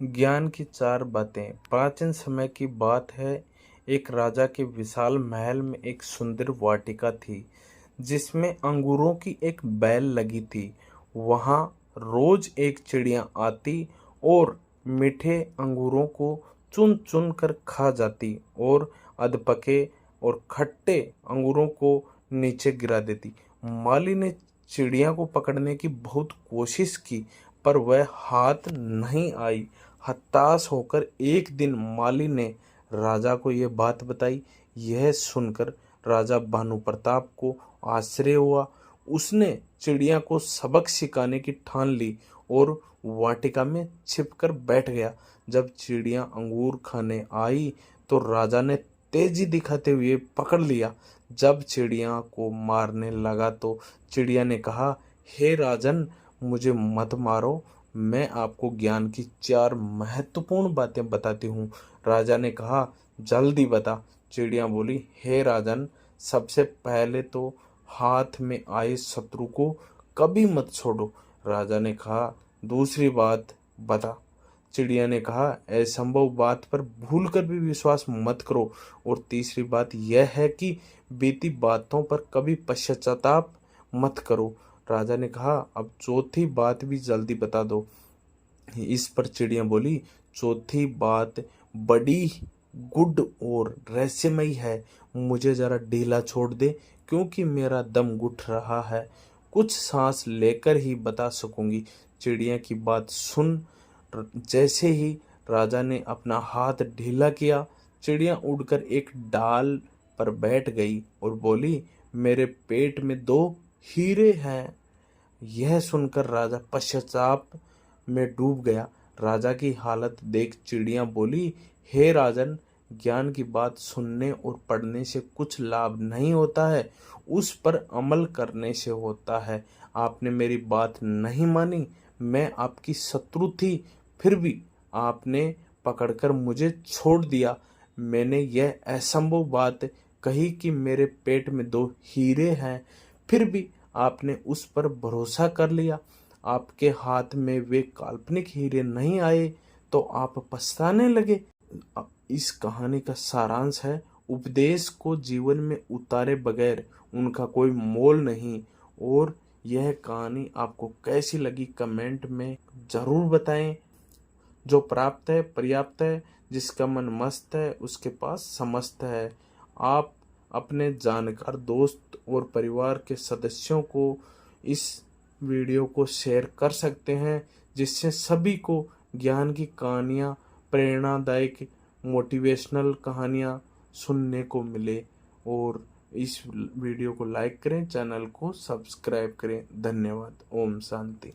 ज्ञान की चार बातें। प्राचीन समय की बात है। एक राजा के विशाल महल में एक सुंदर वाटिका थी, जिसमें अंगूरों की एक बेल लगी थी। वहां रोज एक चिड़िया आती और मीठे अंगूरों को चुन चुन कर खा जाती और अधपके और खट्टे अंगूरों को नीचे गिरा देती। माली ने चिड़िया को पकड़ने की बहुत कोशिश की, पर वह हाथ नहीं आई। हताश होकर एक दिन माली ने राजा को यह बात बताई। यह सुनकर राजा भानु प्रताप को आश्चर्य हुआ। उसने चिड़िया को सबक सिखाने की ठान ली और वाटिका में छिपकर बैठ गया। जब चिड़िया अंगूर खाने आई तो राजा ने तेजी दिखाते हुए पकड़ लिया। जब चिड़िया को मारने लगा तो चिड़िया ने कहा, हे राजन, मुझे मत मारो, मैं आपको ज्ञान की चार महत्वपूर्ण बातें बताती हूँ। राजा ने कहा, जल्दी बता। चिड़िया बोली, हे राजन, सबसे पहले तो हाथ में आए शत्रु को कभी मत छोड़ो। राजा ने कहा, दूसरी बात बता। चिड़िया ने कहा, असंभव बात पर भूल कर भी विश्वास मत करो। और तीसरी बात यह है कि बीती बातों पर कभी पश्चाताप मत करो। राजा ने कहा, अब चौथी बात भी जल्दी बता दो। इस पर चिड़िया बोली, चौथी बात बड़ी गुड और रहस्यमयी है। मुझे जरा ढीला छोड़ दे, क्योंकि मेरा दम घुट रहा है। कुछ सांस लेकर ही बता सकूंगी। चिड़िया की बात सुन जैसे ही राजा ने अपना हाथ ढीला किया, चिड़िया उड़कर एक डाल पर बैठ गई और बोली, मेरे पेट में दो हीरे हैं। यह सुनकर राजा पश्चाताप में डूब गया। राजा की हालत देख चिड़िया बोली, हे राजन, ज्ञान की बात सुनने और पढ़ने से कुछ लाभ नहीं होता है, उस पर अमल करने से होता है। आपने मेरी बात नहीं मानी। मैं आपकी शत्रु थी, फिर भी आपने पकड़कर मुझे छोड़ दिया। मैंने यह असंभव बात कही कि मेरे पेट में दो हीरे हैं, फिर भी आपने उस पर भरोसा कर लिया। आपके हाथ में वे काल्पनिक हीरे नहीं आए तो आप पछताने लगे। इस कहानी का सारांश है, उपदेश को जीवन में उतारे बगैर उनका कोई मोल नहीं। और यह कहानी आपको कैसी लगी कमेंट में जरूर बताएं। जो प्राप्त है पर्याप्त है, जिसका मन मस्त है उसके पास समस्त है। आप अपने जानकार दोस्त और परिवार के सदस्यों को इस वीडियो को शेयर कर सकते हैं, जिससे सभी को ज्ञान की कहानियाँ, प्रेरणादायक मोटिवेशनल कहानियाँ सुनने को मिले। और इस वीडियो को लाइक करें, चैनल को सब्सक्राइब करें। धन्यवाद। ओम शांति।